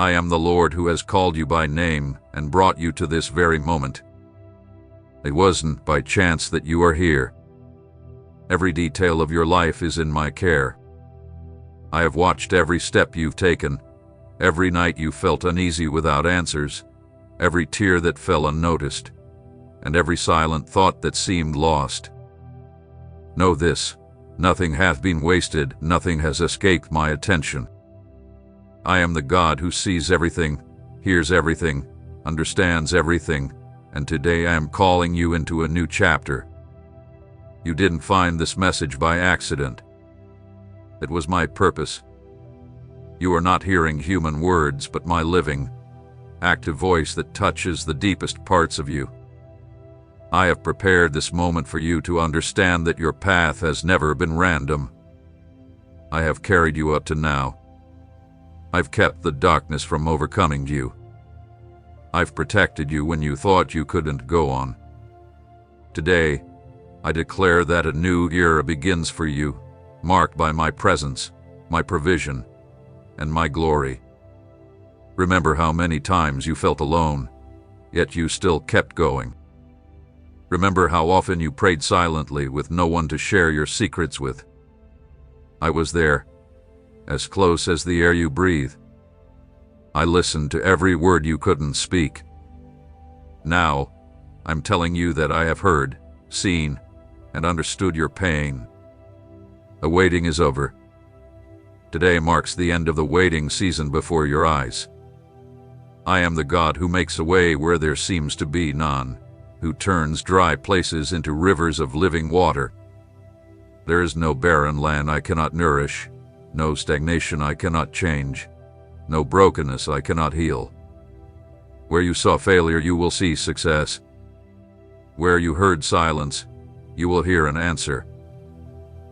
I am the Lord who has called you by name and brought you to this very moment. It wasn't by chance that you are here. Every detail of your life is in my care. I have watched every step you've taken, every night you felt uneasy without answers, every tear that fell unnoticed, and every silent thought that seemed lost. Know this, nothing hath been wasted, nothing has escaped my attention. I am the God who sees everything, hears everything, understands everything, and today I am calling you into a new chapter. You didn't find this message by accident. It was my purpose. You are not hearing human words, but my living, active voice that touches the deepest parts of you. I have prepared this moment for you to understand that your path has never been random. I have carried you up to now. I've kept the darkness from overcoming you. I've protected you when you thought you couldn't go on. Today, I declare that a new era begins for you, marked by my presence, my provision, and my glory. Remember how many times you felt alone, yet you still kept going. Remember how often you prayed silently with no one to share your secrets with. I was there, as close as the air you breathe. I listened to every word you couldn't speak. Now, I'm telling you that I have heard, seen, and understood your pain. The waiting is over. Today marks the end of the waiting season before your eyes. I am the God who makes a way where there seems to be none, who turns dry places into rivers of living water. There is no barren land I cannot nourish, no stagnation I cannot change, no brokenness I cannot heal. Where you saw failure, you will see success. Where you heard silence, you will hear an answer.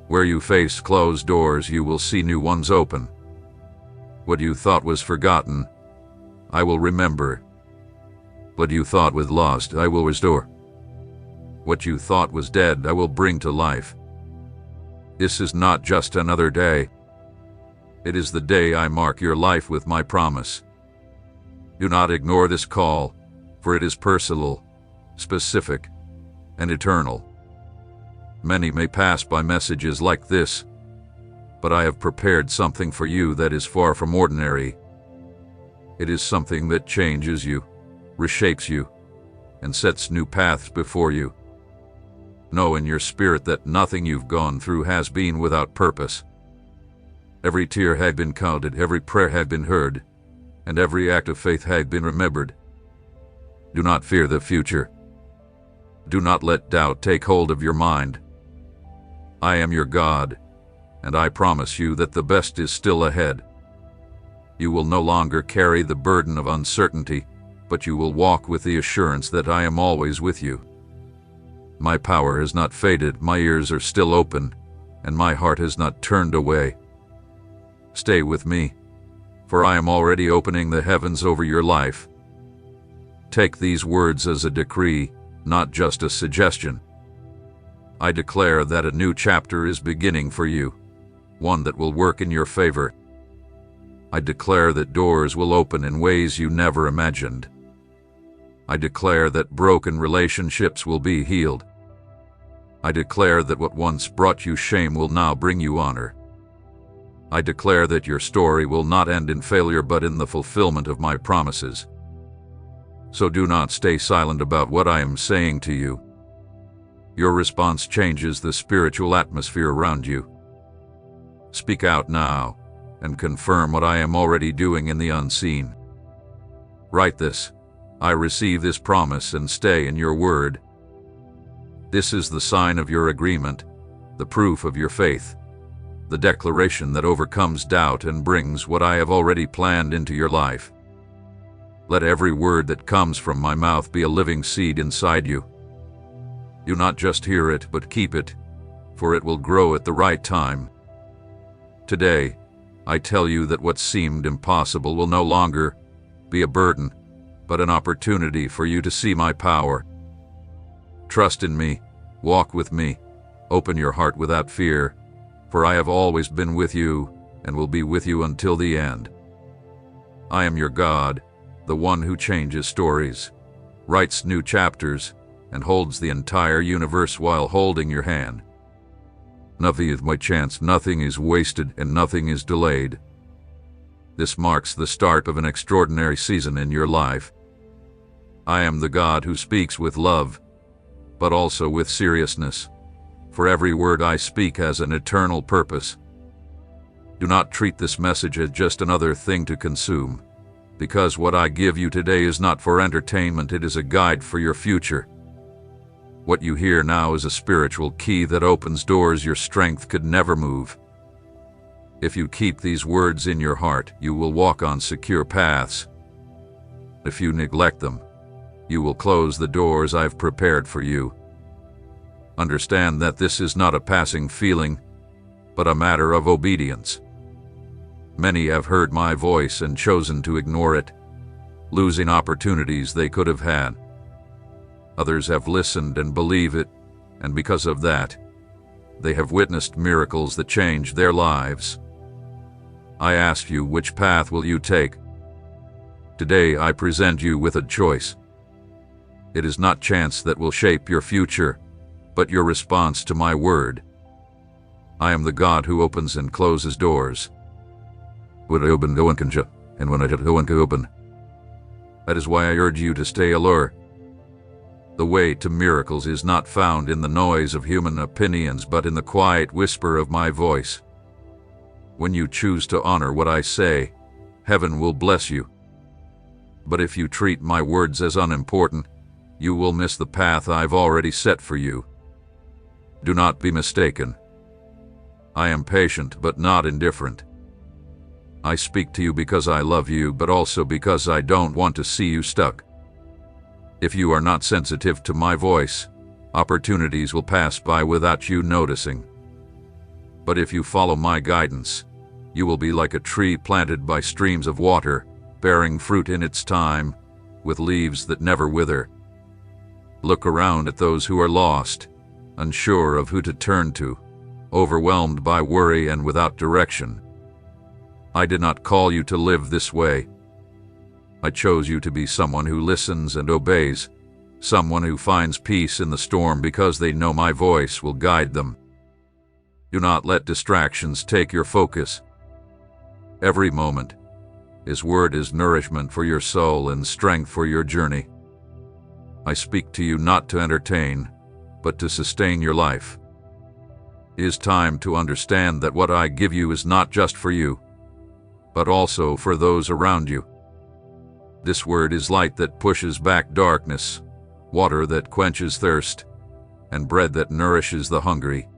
Where you faced closed doors, you will see new ones open. What you thought was forgotten, I will remember. What you thought was lost, I will restore. What you thought was dead, I will bring to life. This is not just another day. It is the day I mark your life with my promise. Do not ignore this call, for it is personal, specific, and eternal. Many may pass by messages like this, but I have prepared something for you that is far from ordinary. It is something that changes you, reshapes you, and sets new paths before you. Know in your spirit that nothing you've gone through has been without purpose. Every tear had been counted, every prayer had been heard, and every act of faith had been remembered. Do not fear the future. Do not let doubt take hold of your mind. I am your God, and I promise you that the best is still ahead. You will no longer carry the burden of uncertainty, but you will walk with the assurance that I am always with you. My power has not faded, my ears are still open, and my heart has not turned away. Stay with me, for I am already opening the heavens over your life. Take these words as a decree, not just a suggestion. I declare that a new chapter is beginning for you, one that will work in your favor. I declare that doors will open in ways you never imagined. I declare that broken relationships will be healed. I declare that what once brought you shame will now bring you honor. I declare that your story will not end in failure but in the fulfillment of my promises. So do not stay silent about what I am saying to you. Your response changes the spiritual atmosphere around you. Speak out now and confirm what I am already doing in the unseen. Write this: I receive this promise and stay in your word. This is the sign of your agreement, the proof of your faith, the declaration that overcomes doubt and brings what I have already planned into your life. Let every word that comes from my mouth be a living seed inside you. Do not just hear it, but keep it, for it will grow at the right time. Today, I tell you that what seemed impossible will no longer be a burden, but an opportunity for you to see my power. Trust in me, walk with me, open your heart without fear, for I have always been with you and will be with you until the end. I am your God, the one who changes stories, writes new chapters, and holds the entire universe while holding your hand. Nothing is by chance, nothing is wasted, and nothing is delayed. This marks the start of an extraordinary season in your life. I am the God who speaks with love, but also with seriousness, for every word I speak has an eternal purpose. Do not treat this message as just another thing to consume, because what I give you today is not for entertainment, it is a guide for your future. What you hear now is a spiritual key that opens doors your strength could never move. If you keep these words in your heart, you will walk on secure paths. If you neglect them, you will close the doors I've prepared for you. Understand that this is not a passing feeling, but a matter of obedience. Many have heard my voice and chosen to ignore it, losing opportunities they could have had. Others have listened and believe it, and because of that, they have witnessed miracles that changed their lives. I ask you, which path will you take? Today I present you with a choice. It is not chance that will shape your future, but your response to my word. I am the God who opens and closes doors. When I open, no one can shut, and when I shut, no one can open. That is why I urge you to stay alert. The way to miracles is not found in the noise of human opinions, but in the quiet whisper of my voice. When you choose to honor what I say, heaven will bless you. But if you treat my words as unimportant, you will miss the path I've already set for you. Do not be mistaken. I am patient but not indifferent. I speak to you because I love you, but also because I don't want to see you stuck. If you are not sensitive to my voice, opportunities will pass by without you noticing. But if you follow my guidance, you will be like a tree planted by streams of water, bearing fruit in its time, with leaves that never wither. Look around at those who are lost, unsure of who to turn to, overwhelmed by worry and without direction. I did not call you to live this way. I chose you to be someone who listens and obeys, someone who finds peace in the storm because they know my voice will guide them. Do not let distractions take your focus. Every moment, His word is nourishment for your soul and strength for your journey. I speak to you not to entertain, but to sustain your life. It is time to understand that what I give you is not just for you, but also for those around you. This word is light that pushes back darkness, water that quenches thirst, and bread that nourishes the hungry.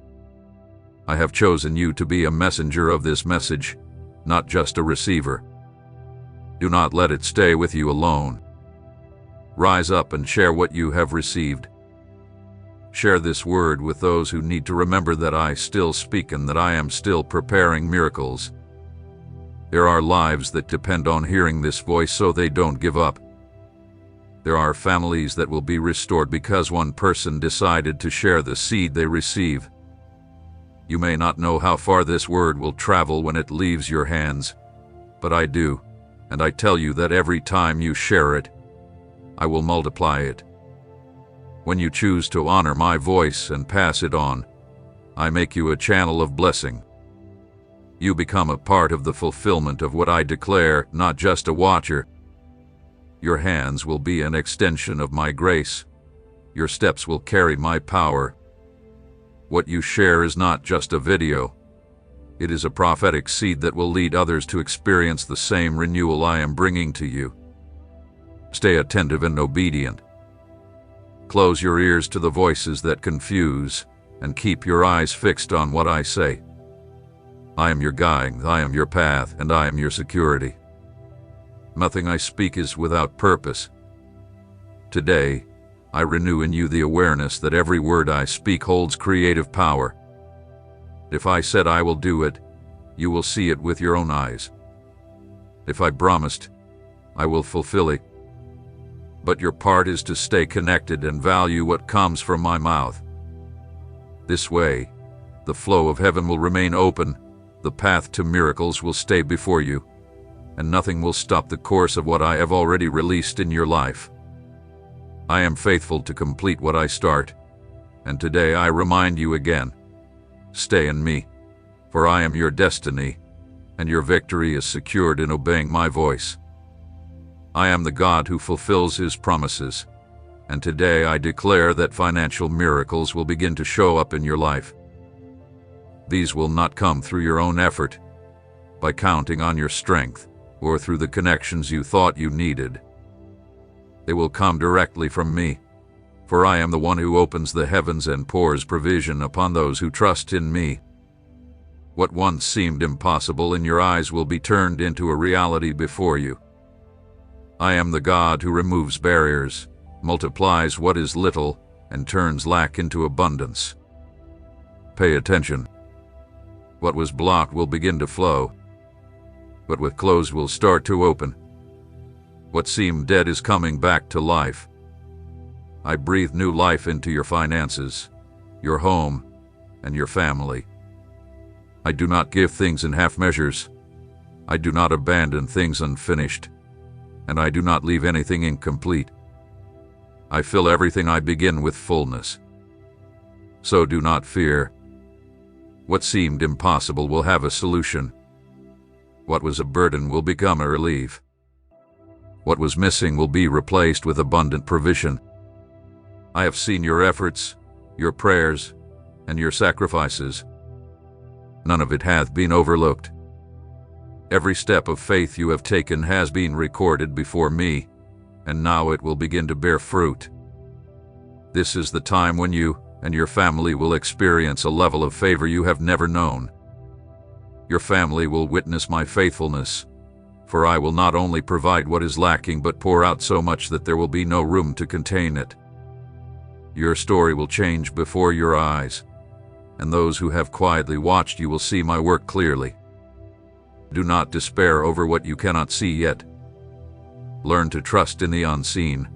I have chosen you to be a messenger of this message, not just a receiver. Do not let it stay with you alone. Rise up and share what you have received. Share this word with those who need to remember that I still speak and that I am still preparing miracles. There are lives that depend on hearing this voice so they don't give up. There are families that will be restored because one person decided to share the seed they receive. You may not know how far this word will travel when it leaves your hands, but I do, and I tell you that every time you share it, I will multiply it. When you choose to honor my voice and pass it on, I make you a channel of blessing. You become a part of the fulfillment of what I declare, not just a watcher. Your hands will be an extension of my grace. Your steps will carry my power. What you share is not just a video. It is a prophetic seed that will lead others to experience the same renewal I am bringing to you. Stay attentive and obedient. Close your ears to the voices that confuse, and keep your eyes fixed on what I say. I am your guide, I am your path, and I am your security. Nothing I speak is without purpose. Today, I renew in you the awareness that every word I speak holds creative power. If I said I will do it, you will see it with your own eyes. If I promised, I will fulfill it. But your part is to stay connected and value what comes from my mouth. This way, the flow of heaven will remain open, the path to miracles will stay before you. and nothing will stop the course of what I have already released in your life. I am faithful to complete what I start, and today I remind you again, stay in me, for I am your destiny, and your victory is secured in obeying my voice. I am the God who fulfills his promises, and today I declare that financial miracles will begin to show up in your life. These will not come through your own effort, by counting on your strength, or through the connections you thought you needed. They will come directly from me, for I am the one who opens the heavens and pours provision upon those who trust in me. What once seemed impossible in your eyes will be turned into a reality before you. I am the God who removes barriers, multiplies what is little, and turns lack into abundance. Pay attention. What was blocked will begin to flow. What was closed will start to open. What seemed dead is coming back to life. I breathe new life into your finances, your home, and your family. I do not give things in half measures. I do not abandon things unfinished, and I do not leave anything incomplete. I fill everything I begin with fullness. So do not fear. What seemed impossible will have a solution. What was a burden will become a relief. What was missing will be replaced with abundant provision. I have seen your efforts, your prayers, and your sacrifices. None of it hath been overlooked. Every step of faith you have taken has been recorded before me, and now it will begin to bear fruit. This is the time when you and your family will experience a level of favor you have never known. Your family will witness my faithfulness, for I will not only provide what is lacking but pour out so much that there will be no room to contain it. Your story will change before your eyes, and those who have quietly watched you will see my work clearly. Do not despair over what you cannot see yet. Learn to trust in the unseen,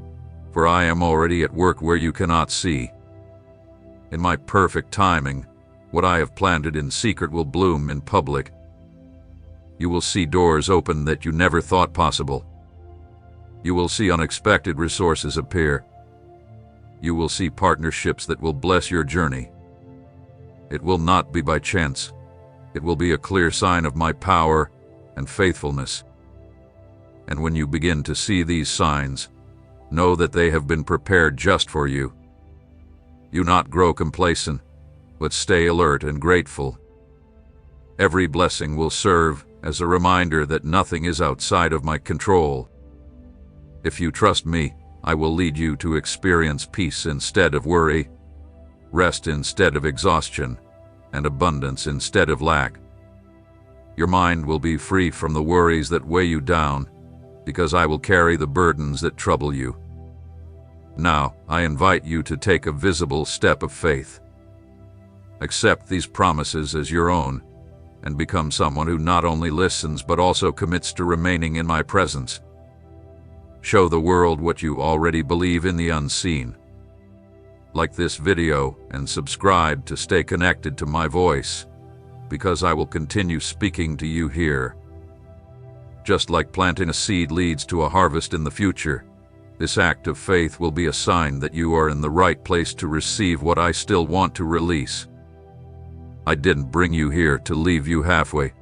for I am already at work where you cannot see. In my perfect timing, what I have planted in secret will bloom in public. You will see doors open that you never thought possible. You will see unexpected resources appear. You will see partnerships that will bless your journey. It will not be by chance. It will be a clear sign of my power and faithfulness. And when you begin to see these signs, know that they have been prepared just for you. Do not grow complacent, but stay alert and grateful. Every blessing will serve as a reminder that nothing is outside of my control. If you trust me, I will lead you to experience peace instead of worry, rest instead of exhaustion, and abundance instead of lack. Your mind will be free from the worries that weigh you down, because I will carry the burdens that trouble you. Now, I invite you to take a visible step of faith. Accept these promises as your own, and become someone who not only listens but also commits to remaining in my presence. Show the world what you already believe in the unseen. Like this video and subscribe to stay connected to my voice, because I will continue speaking to you here. Just like planting a seed leads to a harvest in the future, this act of faith will be a sign that you are in the right place to receive what I still want to release. I didn't bring you here to leave you halfway.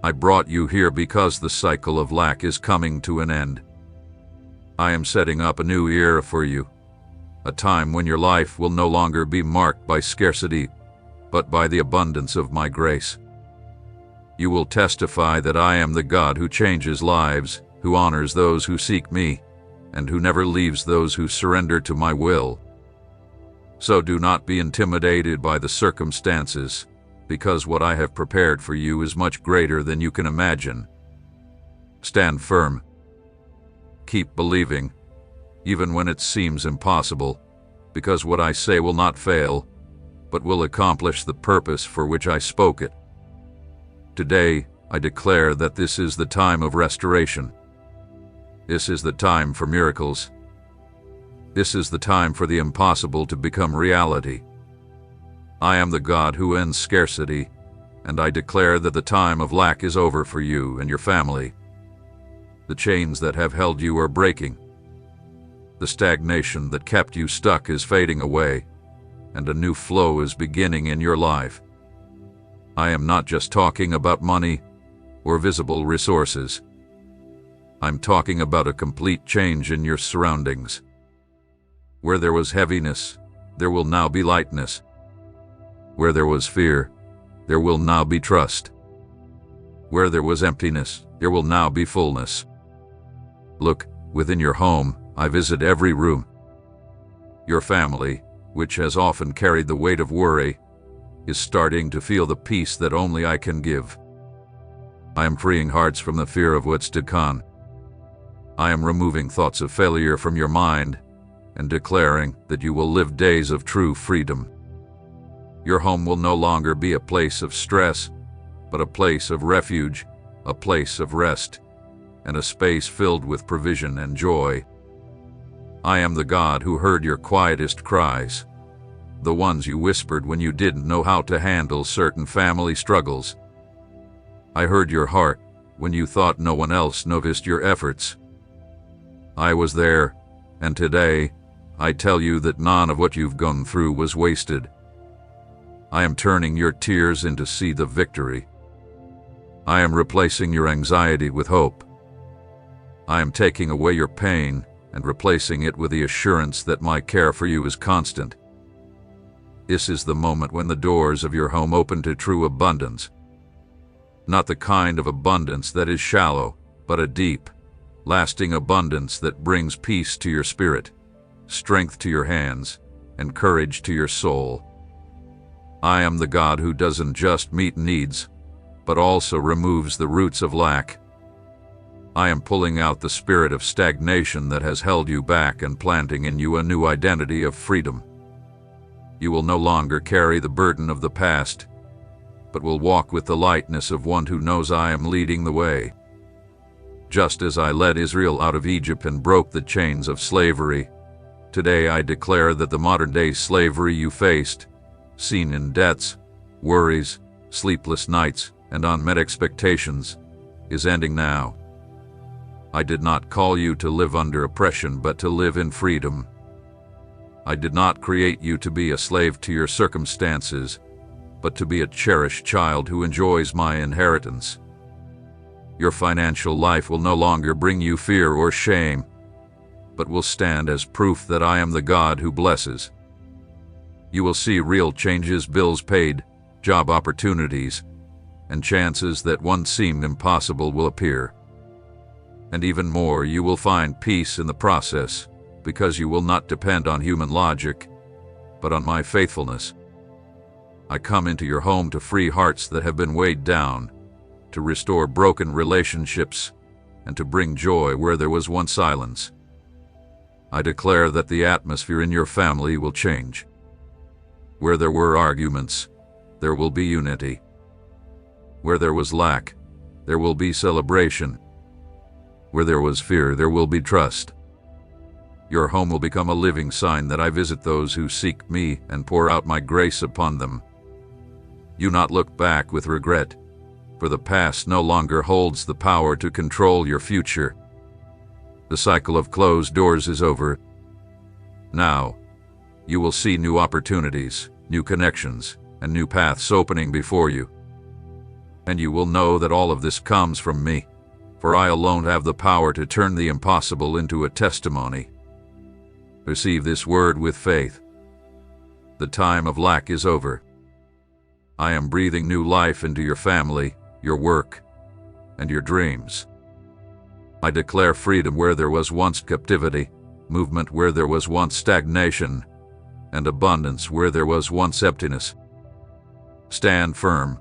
I brought you here because the cycle of lack is coming to an end. I am setting up a new era for you, a time when your life will no longer be marked by scarcity, but by the abundance of my grace. You will testify that I am the God who changes lives, who honors those who seek me, and who never leaves those who surrender to my will. So do not be intimidated by the circumstances, because what I have prepared for you is much greater than you can imagine. Stand firm. Keep believing, even when it seems impossible, because what I say will not fail, but will accomplish the purpose for which I spoke it. Today, I declare that this is the time of restoration. This is the time for miracles. This is the time for the impossible to become reality. I am the God who ends scarcity, and I declare that the time of lack is over for you and your family. The chains that have held you are breaking. The stagnation that kept you stuck is fading away, and a new flow is beginning in your life. I am not just talking about money or visible resources. I'm talking about a complete change in your surroundings. Where there was heaviness, there will now be lightness. Where there was fear, there will now be trust. Where there was emptiness, there will now be fullness. Look, within your home, I visit every room. Your family, which has often carried the weight of worry, is starting to feel the peace that only I can give. I am freeing hearts from the fear of what's to come. I am removing thoughts of failure from your mind and declaring that you will live days of true freedom. Your home will no longer be a place of stress, but a place of refuge, a place of rest, and a space filled with provision and joy. I am the God who heard your quietest cries, the ones you whispered when you didn't know how to handle certain family struggles. I heard your heart when you thought no one else noticed your efforts. I was there, and today, I tell you that none of what you've gone through was wasted. I am turning your tears into seeds of victory. I am replacing your anxiety with hope. I am taking away your pain and replacing it with the assurance that my care for you is constant. This is the moment when the doors of your home open to true abundance. Not the kind of abundance that is shallow, but a deep, lasting abundance that brings peace to your spirit, strength to your hands, and courage to your soul. I am the God who doesn't just meet needs, but also removes the roots of lack. I am pulling out the spirit of stagnation that has held you back and planting in you a new identity of freedom. You will no longer carry the burden of the past, but will walk with the lightness of one who knows I am leading the way. Just as I led Israel out of Egypt and broke the chains of slavery, today I declare that the modern-day slavery you faced, seen in debts, worries, sleepless nights, and unmet expectations, is ending now. I did not call you to live under oppression, but to live in freedom. I did not create you to be a slave to your circumstances, but to be a cherished child who enjoys my inheritance. Your financial life will no longer bring you fear or shame, but will stand as proof that I am the God who blesses. You will see real changes, bills paid, job opportunities, and chances that once seemed impossible will appear. And even more, you will find peace in the process, because you will not depend on human logic, but on my faithfulness. I come into your home to free hearts that have been weighed down, to restore broken relationships, and to bring joy where there was once silence. I declare that the atmosphere in your family will change. Where there were arguments, there will be unity. Where there was lack, there will be celebration. Where there was fear, there will be trust. Your home will become a living sign that I visit those who seek me and pour out my grace upon them. You not look back with regret, for the past no longer holds the power to control your future. The cycle of closed doors is over. Now, you will see new opportunities, new connections, and new paths opening before you. And you will know that all of this comes from me, for I alone have the power to turn the impossible into a testimony. Receive this word with faith. The time of lack is over. I am breathing new life into your family, your work, and your dreams. I declare freedom where there was once captivity, movement where there was once stagnation, and abundance where there was once emptiness. Stand firm,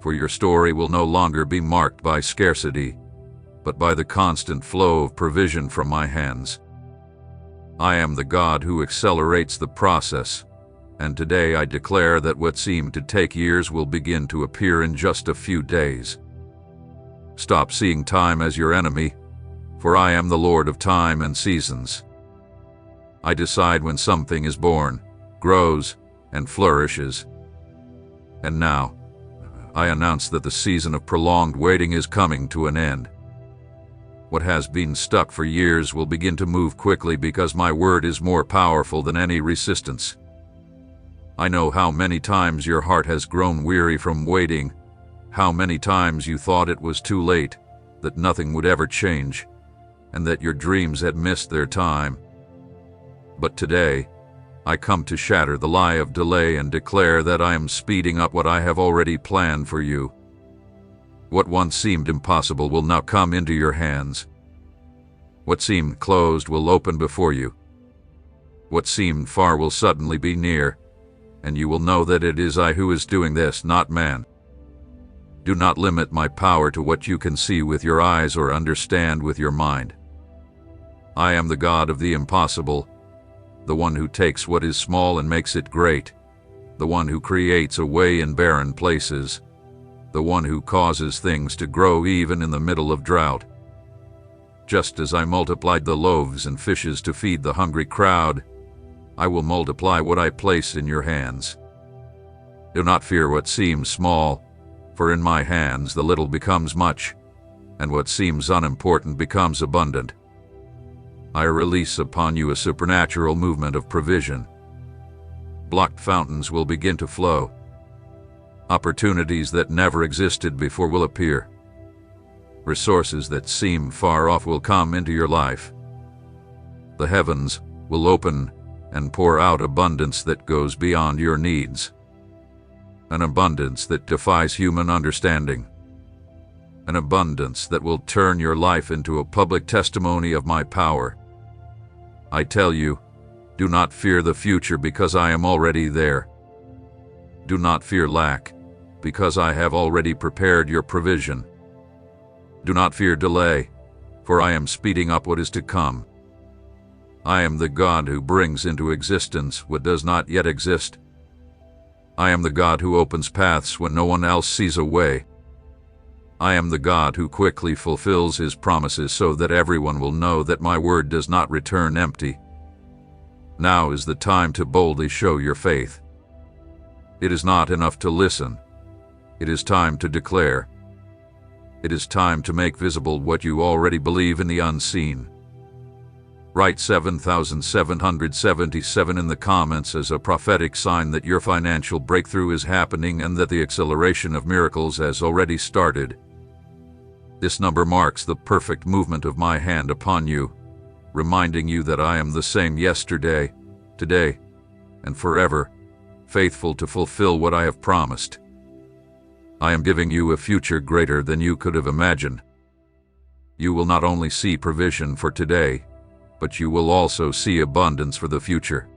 for your story will no longer be marked by scarcity, but by the constant flow of provision from my hands. I am the God who accelerates the process, and today I declare that what seemed to take years will begin to appear in just a few days. Stop seeing time as your enemy, for I am the Lord of time and seasons. I decide when something is born, grows, and flourishes. And now, I announce that the season of prolonged waiting is coming to an end. What has been stuck for years will begin to move quickly because my word is more powerful than any resistance. I know how many times your heart has grown weary from waiting, how many times you thought it was too late, that nothing would ever change, and that your dreams had missed their time. But today, I come to shatter the lie of delay and declare that I am speeding up what I have already planned for you. What once seemed impossible will now come into your hands. What seemed closed will open before you. What seemed far will suddenly be near, and you will know that it is I who is doing this, not man. Do not limit my power to what you can see with your eyes or understand with your mind. I am the God of the impossible, the one who takes what is small and makes it great, the one who creates a way in barren places, the one who causes things to grow even in the middle of drought. Just as I multiplied the loaves and fishes to feed the hungry crowd, I will multiply what I place in your hands. Do not fear what seems small, for in my hands the little becomes much, and what seems unimportant becomes abundant. I release upon you a supernatural movement of provision. Blocked fountains will begin to flow. Opportunities that never existed before will appear. Resources that seem far off will come into your life. The heavens will open and pour out abundance that goes beyond your needs. An abundance that defies human understanding. An abundance that will turn your life into a public testimony of my power. I tell you, do not fear the future because I am already there. Do not fear lack, because I have already prepared your provision. Do not fear delay, for I am speeding up what is to come. I am the God who brings into existence what does not yet exist. I am the God who opens paths when no one else sees a way. I am the God who quickly fulfills his promises so that everyone will know that my word does not return empty. Now is the time to boldly show your faith. It is not enough to listen. It is time to declare. It is time to make visible what you already believe in the unseen. Write 7,777 in the comments as a prophetic sign that your financial breakthrough is happening and that the acceleration of miracles has already started. This number marks the perfect movement of my hand upon you, reminding you that I am the same yesterday, today, and forever, faithful to fulfill what I have promised. I am giving you a future greater than you could have imagined. You will not only see provision for today, but you will also see abundance for the future.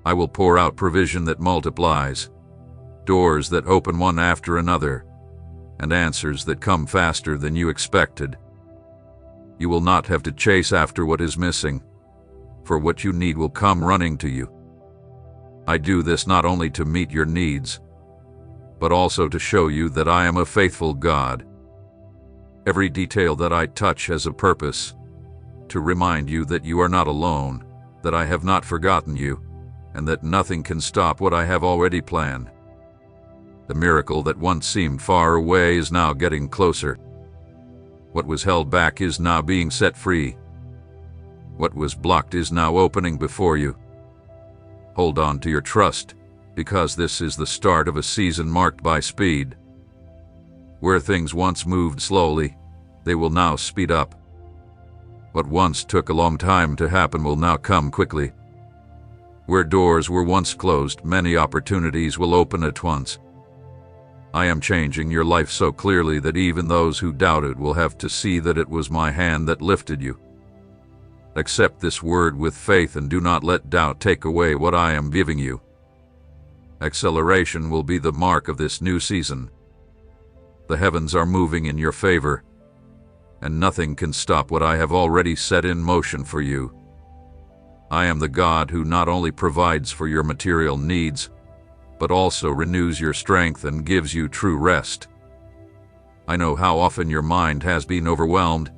I will pour out provision that multiplies, doors that open one after another, and answers that come faster than you expected. You will not have to chase after what is missing, for what you need will come running to you. I do this not only to meet your needs, but also to show you that I am a faithful God. Every detail that I touch has a purpose, to remind you that you are not alone, that I have not forgotten you, and that nothing can stop what I have already planned. The miracle that once seemed far away is now getting closer. What was held back is now being set free. What was blocked is now opening before you. Hold on to your trust, because this is the start of a season marked by speed. Where things once moved slowly, they will now speed up. What once took a long time to happen will now come quickly. Where doors were once closed, many opportunities will open at once. I am changing your life so clearly that even those who doubted will have to see that it was my hand that lifted you. Accept this word with faith and do not let doubt take away what I am giving you. Acceleration will be the mark of this new season. The heavens are moving in your favor, and nothing can stop what I have already set in motion for you. I am the God who not only provides for your material needs, but also renews your strength and gives you true rest. I know how often your mind has been overwhelmed,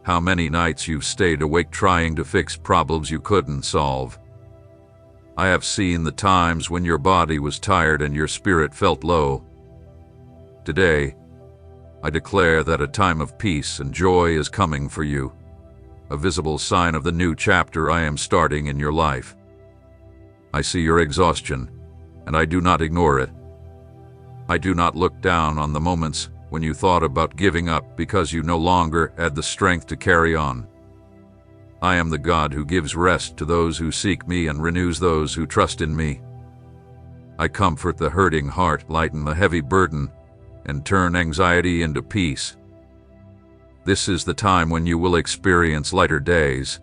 how many nights you've stayed awake trying to fix problems you couldn't solve. I have seen the times when your body was tired and your spirit felt low. Today, I declare that a time of peace and joy is coming for you, a visible sign of the new chapter I am starting in your life. I see your exhaustion, and I do not ignore it. I do not look down on the moments when you thought about giving up because you no longer had the strength to carry on. I am the God who gives rest to those who seek me and renews those who trust in me. I comfort the hurting heart, lighten the heavy burden, and turn anxiety into peace. This is the time when you will experience lighter days,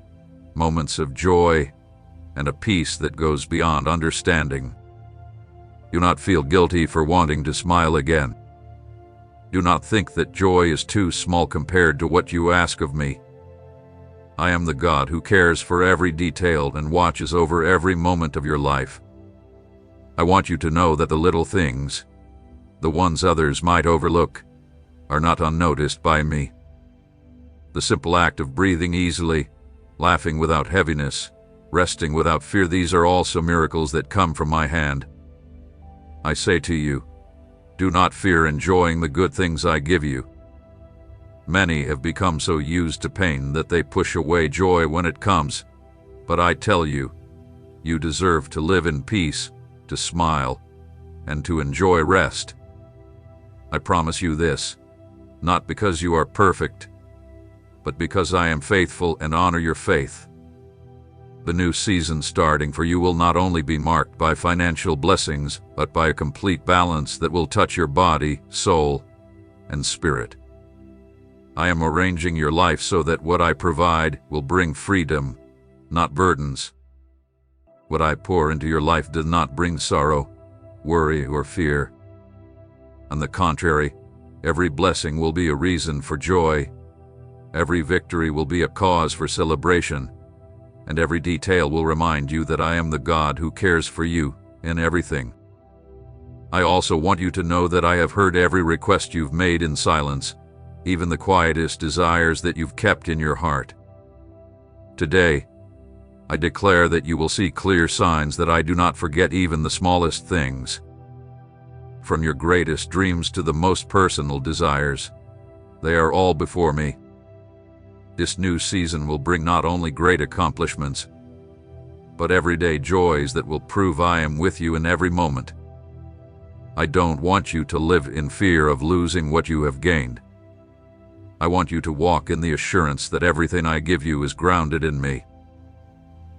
moments of joy, and a peace that goes beyond understanding. Do not feel guilty for wanting to smile again. Do not think that joy is too small compared to what you ask of me. I am the God who cares for every detail and watches over every moment of your life. I want you to know that the little things, the ones others might overlook, are not unnoticed by me. The simple act of breathing easily, laughing without heaviness, resting without fear, these are also miracles that come from my hand. I say to you, do not fear enjoying the good things I give you. Many have become so used to pain that they push away joy when it comes. But I tell you, you deserve to live in peace, to smile, and to enjoy rest. I promise you this, not because you are perfect, but because I am faithful and honor your faith. The new season starting for you will not only be marked by financial blessings, but by a complete balance that will touch your body, soul, and spirit. I am arranging your life so that what I provide will bring freedom, not burdens. What I pour into your life does not bring sorrow, worry, or fear. On the contrary, every blessing will be a reason for joy, every victory will be a cause for celebration, and every detail will remind you that I am the God who cares for you in everything. I also want you to know that I have heard every request you've made in silence, even the quietest desires that you've kept in your heart. Today, I declare that you will see clear signs that I do not forget even the smallest things. From your greatest dreams to the most personal desires, they are all before me. This new season will bring not only great accomplishments, but everyday joys that will prove I am with you in every moment. I don't want you to live in fear of losing what you have gained. I want you to walk in the assurance that everything I give you is grounded in me.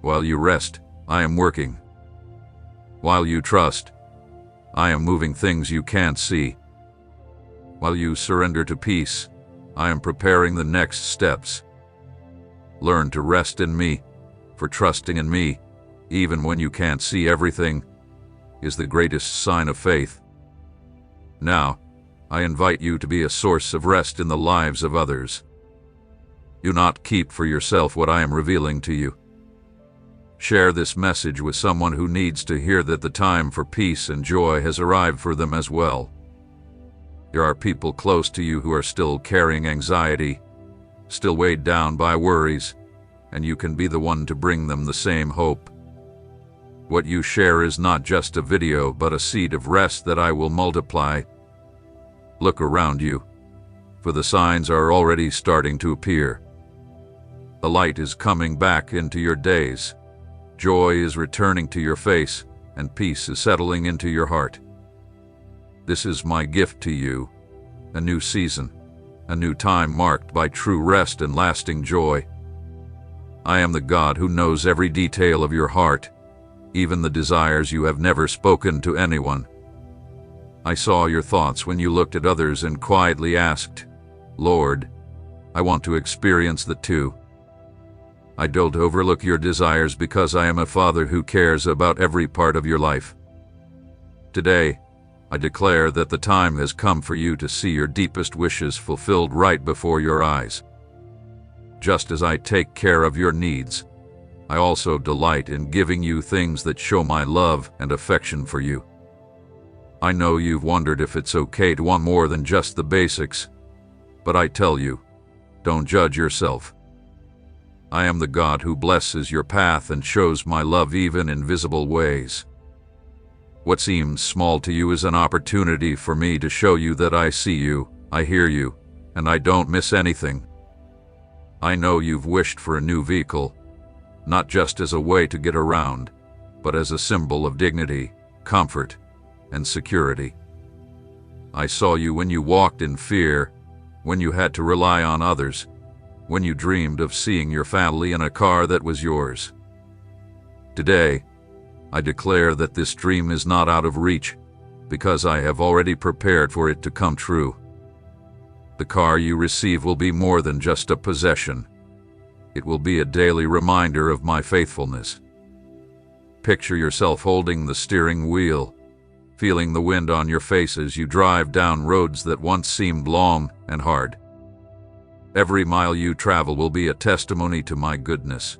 While you rest, I am working. While you trust, I am moving things you can't see. While you surrender to peace, I am preparing the next steps. Learn to rest in me, for trusting in me, even when you can't see everything, is the greatest sign of faith. Now, I invite you to be a source of rest in the lives of others. Do not keep for yourself what I am revealing to you. Share this message with someone who needs to hear that the time for peace and joy has arrived for them as well. There are people close to you who are still carrying anxiety, still weighed down by worries, and you can be the one to bring them the same hope. What you share is not just a video, but a seed of rest that I will multiply. Look around you, for the signs are already starting to appear. The light is coming back into your days. Joy is returning to your face, and peace is settling into your heart. This is my gift to you, a new season, a new time marked by true rest and lasting joy. I am the God who knows every detail of your heart, even the desires you have never spoken to anyone. I saw your thoughts when you looked at others and quietly asked, Lord, I want to experience the too. I don't overlook your desires because I am a Father who cares about every part of your life. Today, I declare that the time has come for you to see your deepest wishes fulfilled right before your eyes. Just as I take care of your needs, I also delight in giving you things that show my love and affection for you. I know you've wondered if it's okay to want more than just the basics, but I tell you, don't judge yourself. I am the God who blesses your path and shows my love even in visible ways. What seems small to you is an opportunity for me to show you that I see you, I hear you, and I don't miss anything. I know you've wished for a new vehicle, not just as a way to get around, but as a symbol of dignity, comfort, and security. I saw you when you walked in fear, when you had to rely on others, when you dreamed of seeing your family in a car that was yours. Today, I declare that this dream is not out of reach, because I have already prepared for it to come true. The car you receive will be more than just a possession. It will be a daily reminder of my faithfulness. Picture yourself holding the steering wheel, feeling the wind on your face as you drive down roads that once seemed long and hard. Every mile you travel will be a testimony to my goodness,